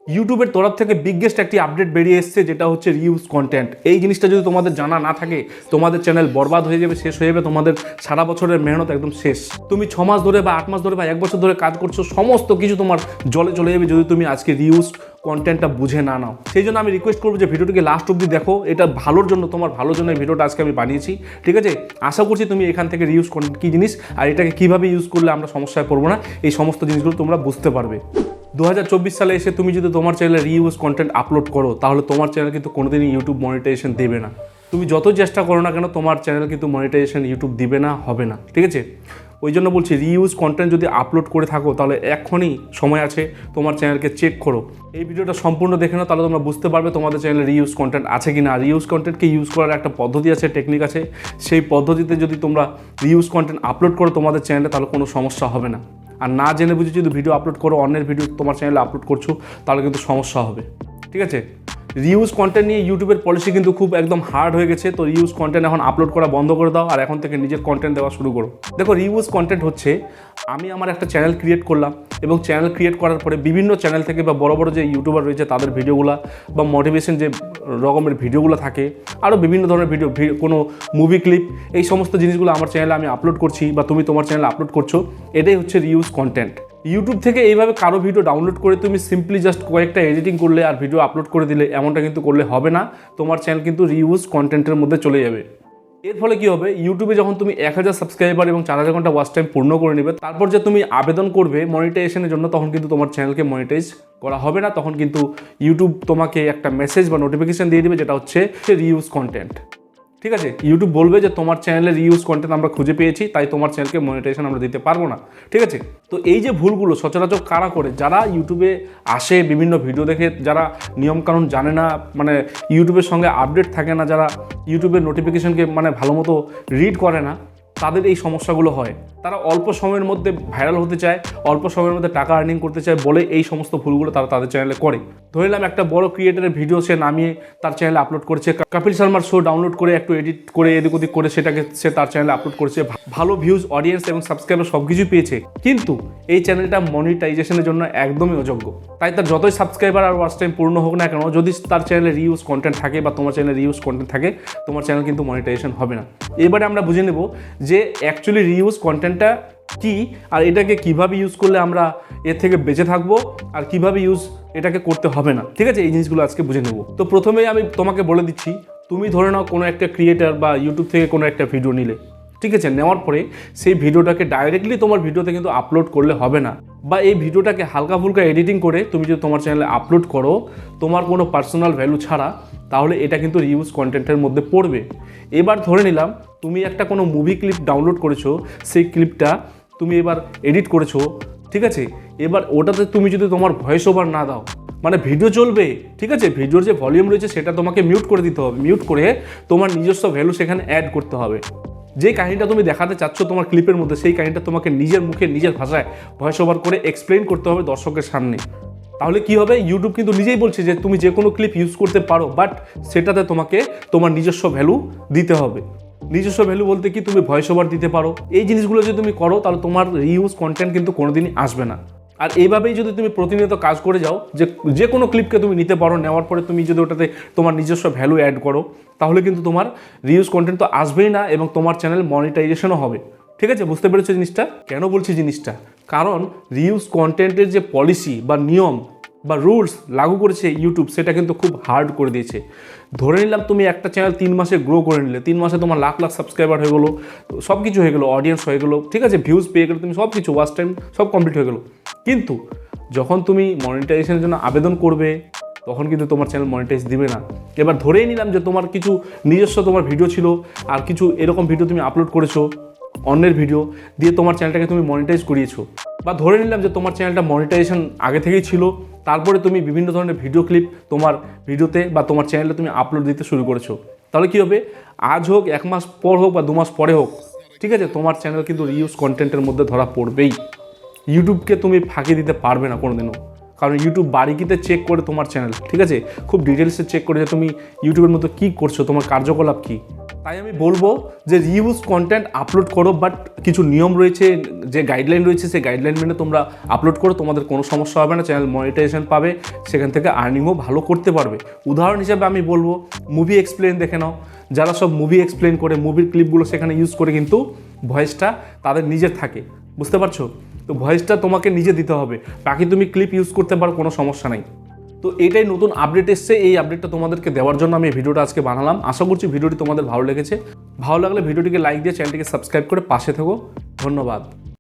ইউটিউবের তরফ থেকে বিগেস্ট একটি আপডেট বেরিয়ে এসেছে, যেটা হচ্ছে রিউজ কন্টেন্ট। এই জিনিসটা যদি তোমাদের জানা না থাকে, তোমাদের চ্যানেল বরবাদ হয়ে যাবে, শেষ হয়ে যাবে, তোমাদের সারা বছরের মেহনত একদম শেষ। তুমি 6 মাস ধরে বা 8 মাস ধরে বা 1 বছর ধরে কাজ করছো, সমস্ত কিছু তোমার জলে চলে যাবে যদি তুমি আজকে রিউজ কন্টেন্টটা বুঝে না নাও। সেই জন্য আমি রিকোয়েস্ট করবো যে ভিডিওটিকে লাস্ট অবধি দেখো। এটা ভালোর জন্য, তোমার ভালোর জন্য এই ভিডিওটা আজকে আমি বানিয়েছি, ঠিক আছে? আশা করছি তুমি এখান থেকে রিউজ কন্টেন্ট কী জিনিস আর এটাকে কীভাবে ইউজ করলে আমরা সমস্যায় পড়বো না, এই সমস্ত জিনিসগুলো তোমরা বুঝতে পারবে। 2024 সালে এসে তুমি যদি তোমার চ্যানেলে রিউজ কন্টেন্ট আপলোড করো, তাহলে তোমার চ্যানেল কিন্তু কোনোদিনই ইউটিউব মনিটাইজেশন দেবে না। তুমি যত চেষ্টা করো না কেন, তোমার চ্যানেল কিন্তু মনিটাইজেশন ইউটিউব দিবে না, হবে না, ঠিক আছে? ওই জন্য বলছি, রিউজ কন্টেন্ট যদি আপলোড করে থাকো, তাহলে এখনই সময় আছে, তোমার চ্যানেলকে চেক করো। এই ভিডিওটা সম্পূর্ণ দেখে নাও, তাহলে তোমরা বুঝতে পারবে তোমাদের চ্যানেলে রিউজ কন্টেন্ট আছে কি না। রিউজ কন্টেন্টকে ইউজ করার একটা পদ্ধতি আছে, টেকনিক আছে। সেই পদ্ধতিতে যদি তোমরা রিউজ কন্টেন্ট আপলোড করো তোমাদের চ্যানেলে, তাহলে কোনো সমস্যা হবে না। আর না জেনে বুঝে যদি ভিডিও আপলোড করো, অন্যের ভিডিও তোমার চ্যানেলে আপলোড করছো, তাহলে কিন্তু সমস্যা হবে, ঠিক আছে? রিউজ কন্টেন্ট নিয়ে ইউটিউবের পলিসি কিন্তু খুব একদম হার্ড হয়ে গেছে। তো রিউজ কন্টেন্ট এখন আপলোড করা বন্ধ করে দাও, আর এখন থেকে নিজের কন্টেন্ট দেওয়া শুরু করো। দেখো, রিউজ কন্টেন্ট হচ্ছে, আমি আমার একটা চ্যানেল ক্রিয়েট করলাম, এবং চ্যানেল ক্রিয়েট করার পরে বিভিন্ন চ্যানেল থেকে বা বড় বড় যে ইউটিউবার রয়েছে তাদের ভিডিওগুলো বা মোটিভেশন যে রকমের ভিডিওগুলো থাকে, আরও বিভিন্ন ধরনের ভিডিও, কোনো মুভি ক্লিপ, এই সমস্ত জিনিসগুলো আমার চ্যানেলে আমি আপলোড করছি বা তুমি তোমার চ্যানেলে আপলোড করছো। এটাই হচ্ছে রিউজ কন্টেন্ট। ইউটিউব থেকে এইভাবে কারো ভিডিও ডাউনলোড করে তুমি সিম্পলি জাস্ট কয়েকটা এডিটিং করলে আর ভিডিও আপলোড করে দিলে, এমনটা কিন্তু করলে হবে না। তোমার চ্যানেল কিন্তু রিউজ কন্টেন্টের মধ্যে চলে যাবে। এর ফলে কী হবে, ইউটিউবে যখন তুমি 1000 সাবস্ক্রাইবার এবং 4000 ঘন্টা ওয়াচ টাইম পূর্ণ করে নেবে, তারপর যে তুমি আবেদন করবে মনিটাইজেশনের জন্য, তখন কিন্তু তোমার চ্যানেলকে মনিটাইজ করা হবে না। তখন কিন্তু ইউটিউব তোমাকে একটা মেসেজ বা নোটিফিকেশান দিয়ে দেবে, যেটা হচ্ছে রিউজ কন্টেন্ট, ঠিক আছে? ইউটিউব বলবে যে তোমার চ্যানেলে রিউজ কন্টেন্ট আমরা খুঁজে পেয়েছি, তাই তোমার চ্যানেলকে মনিটাইজেশন আমরা দিতে পারবো না, ঠিক আছে? তো এই যে ভুলগুলো সচরাচর কারা করে, যারা ইউটিউবে আসে বিভিন্ন ভিডিও দেখে, যারা নিয়মকানুন জানে না, মানে ইউটিউবের সঙ্গে আপডেট থাকে না, যারা ইউটিউবের নোটিফিকেশনকে মানে ভালো মতো রিড করে না, তাদের এই সমস্যাগুলো হয়। তারা অল্প সময়ের মধ্যে ভাইরাল হতে চায়, অল্প সময়ের মধ্যে টাকা আর্নিং করতে চায় বলে এই সমস্ত ভুলগুলো তারা তাদের চ্যানেলে করে। ধরে নিলাম একটা বড় ক্রিয়েটারের ভিডিও সে নামিয়ে তার চ্যানেলে আপলোড করেছে, কপিল শর্মার শো ডাউনলোড করে একটু এডিট করে এদিক ওদিক করে সেটাকে সে তার চ্যানেলে আপলোড করেছে, ভালো ভিউজ, অডিয়েন্স এবং সাবস্ক্রাইবার সব কিছু পেয়েছে, কিন্তু এই চ্যানেলটা মনিটাইজেশনের জন্য একদমই অযোগ্য। তাই তার যতই সাবস্ক্রাইবার আর ওয়াচ টাইম পূর্ণ হোক না কেন, যদি তার চ্যানেলে রিউজ কন্টেন্ট থাকে বা তোমার চ্যানেলে রিউজ কন্টেন্ট থাকে, তোমার চ্যানেল কিন্তু মনিটাইজেশন হবে না। এবারে আমরা বুঝে নেব যে অ্যাকচুয়ালি রিউজ কন্টেন্টটা কি, আর এটাকে কিভাবে ইউজ করলে আমরা এর থেকে বেঁচে থাকবো, আর কিভাবে এটাকে করতে হবে না, ঠিক আছে? এই জিনিসগুলো আজকে বুঝে নেব। তো প্রথমেই আমি তোমাকে বলে দিচ্ছি, তুমি ধরে নাও কোনো একটা ক্রিয়েটার বা ইউটিউব থেকে কোনো একটা ভিডিও নিলে, ঠিক আছে? নেওয়ার পরে সেই ভিডিওটাকে ডাইরেক্টলি তোমার ভিডিওতে কিন্তু আপলোড করলে হবে না, বা এই ভিডিওটাকে হালকা ফুলকা এডিটিং করে তুমি যদি তোমার চ্যানেলে আপলোড করো তোমার কোনো পার্সোনাল ভ্যালু ছাড়া, তাহলে এটা কিন্তু রিউজ কন্টেন্টের মধ্যে পড়বে। এবার ধরে নিলাম তুমি একটা কোনো মুভি ক্লিপ ডাউনলোড করেছো, সেই ক্লিপটা তুমি এবার এডিট করেছো, ঠিক আছে? এবার ওটাতে তুমি যদি তোমার ভয়েস ওভার না দাও, মানে ভিডিও চলবে, ঠিক আছে? ভিডিওর যে ভলিউম রয়েছে সেটা তোমাকে মিউট করে দিতে হবে, মিউট করে তোমার নিজস্ব ভ্যালু সেখানে অ্যাড করতে হবে। যে কাহিনীটা তুমি দেখাতে চাচ্ছ তোমার ক্লিপের মধ্যে, সেই কাহিনীটা তোমাকে নিজের মুখে নিজের ভাষায় ভয়েস ওভার করে এক্সপ্লেইন করতে হবে দর্শকের সামনে। তাহলে কি হবে, ইউটিউব কিন্তু নিজেই বলছে যে তুমি যে কোনো ক্লিপ ইউজ করতে পারো, বাট সেটাতে তোমাকে তোমার নিজস্ব ভ্যালু দিতে হবে। নিজস্ব ভ্যালু বলতে কি, তুমি ভয়েস ওভার দিতে পারো। এই জিনিসগুলো যদি তুমি করো, তাহলে তোমার রিউজ কন্টেন্ট কিন্তু কোনোদিনই আসবে না। আর এইভাবেই যদি তুমি প্রতিনিয়ত কাজ করে যাও, যে কোনো ক্লিপকে তুমি নিতে পারো, নেওয়ার পরে তুমি যদি ওটাতে তোমার নিজস্ব ভ্যালু অ্যাড করো, তাহলে কিন্তু তোমার রিউজ কন্টেন্ট তো আসবেই না, এবং তোমার চ্যানেল মনিটাইজেশনও হবে, ঠিক আছে? বুঝতে পেরেছো জিনিসটা? কেন বলছি জিনিসটা, কারণ রিউজ কন্টেন্টের যে পলিসি বা নিয়ম বা রুলস লাগু করেছে ইউটিউব, সেটা কিন্তু খুব হার্ড করে দিয়েছে। ধরে নিলাম তুমি একটা চ্যানেল 3 মাসে গ্রো করে নিলে, 3 মাসে তোমার লাখ লাখ সাবস্ক্রাইবার হয়ে গেলো, সব কিছু হয়ে গেলো, অডিয়েন্স হয়ে গেলো, ঠিক আছে? ভিউজ পেয়ে গেলো, তুমি সব কিছু, ওয়াচ টাইম সব কমপ্লিট হয়ে গেলো, কিন্তু যখন তুমি মনিটাইজেশনের জন্য আবেদন করবে, তখন কিন্তু তোমার চ্যানেল মনিটাইজ দিবে না। এবার ধরেই নিলাম যে তোমার কিছু নিজস্ব তোমার ভিডিও ছিল, আর কিছু এরকম ভিডিও তুমি আপলোড করেছো, অন্যের ভিডিও দিয়ে তোমার চ্যানেলটাকে তুমি মনিটাইজ করিয়েছো, বা ধরে নিলাম যে তোমার চ্যানেলটা মনিটাইজেশন আগে থেকেই ছিল, তারপরে তুমি বিভিন্ন ধরনের ভিডিও ক্লিপ তোমার ভিডিওতে বা তোমার চ্যানেলে তুমি আপলোড দিতে শুরু করেছো, তাহলে কী হবে, আজ হোক, 1 মাস পর হোক বা 2 মাস পরে হোক, ঠিক আছে, তোমার চ্যানেল কিন্তু রিউজ কন্টেন্টের মধ্যে ধরা পড়বেই। ইউটিউবকে তুমি ফাঁকি দিতে পারবে না কোনোদিনও, কারণ ইউটিউব বারিকিতে চেক করে তোমার চ্যানেল, ঠিক আছে? খুব ডিটেলসে চেক করে যে তুমি ইউটিউবের মতো কী করছো, তোমার কার্যকলাপ কী, তাই আমি বলবো যে রিউজ কন্টেন্ট আপলোড করো, বাট কিছু নিয়ম রয়েছে, যে গাইডলাইন রয়েছে সেই গাইডলাইন মেনে তোমরা আপলোড করো, তোমাদের কোনো সমস্যা হবে না, চ্যানেল মনিটাইজেশন পাবে, সেখান থেকে আর্নিংও ভালো করতে পারবে। উদাহরণ হিসেবে আমি বলবো মুভি এক্সপ্লেন দেখে নাও, যারা সব মুভি এক্সপ্লেন করে মুভির ক্লিপগুলো সেখানে ইউজ করে কিন্তু ভয়েসটা তাদের নিজের থাকে, বুঝতে পারছো? তো ভয়েসটা তোমাকে নিজে দিতে হবে, বাকি তুমি ক্লিপ ইউজ করতে পারো, কোনো সমস্যা নাই। তো এটাই নতুন আপডেট এসছে, এই আপডেটটা তোমাদেরকে দেওয়ার জন্য আমি এই ভিডিওটা আজকে বানালাম। আশা করছি ভিডিওটি তোমাদের ভালো লেগেছে। ভালো লাগলে ভিডিওটিকে লাইক দিয়ে চ্যানেলটিকে সাবস্ক্রাইব করে পাশে থেকো। ধন্যবাদ।